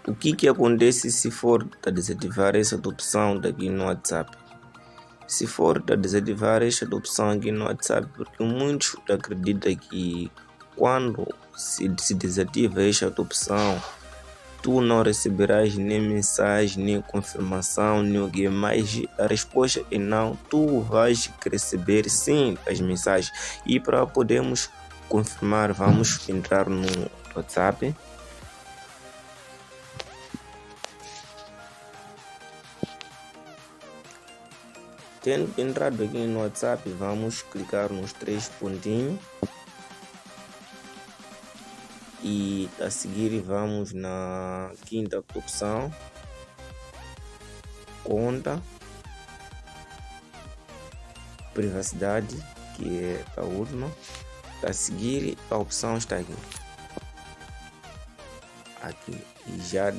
O que acontece se for desativar essa opção daqui no WhatsApp? Se for desativar esta opção aqui no WhatsApp, porque muitos acreditam que quando se desativa esta opção, tu não receberás nem mensagem, nem confirmação, nem o que mais. A resposta é não, tu vais receber sim as mensagens. E para podermos confirmar, vamos entrar no WhatsApp. Tendo entrado aqui no WhatsApp, vamos clicar nos 3 pontinhos e a seguir vamos na quinta opção, conta, privacidade, que é a última. A seguir a opção está aqui e já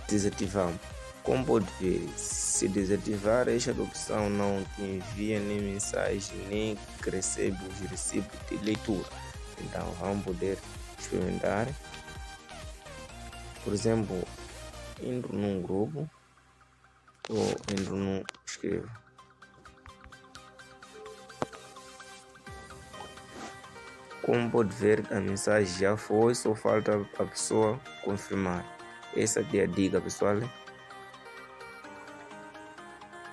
desativamos. Como pode ver, se desativar esta opção não te envia nem mensagem, nem recebe os recibos de leitura. Então vamos poder experimentar. Por exemplo, entro num grupo ou entro num escrevo. Como pode ver, a mensagem já foi, só falta a pessoa confirmar. Essa é a dica, pessoal.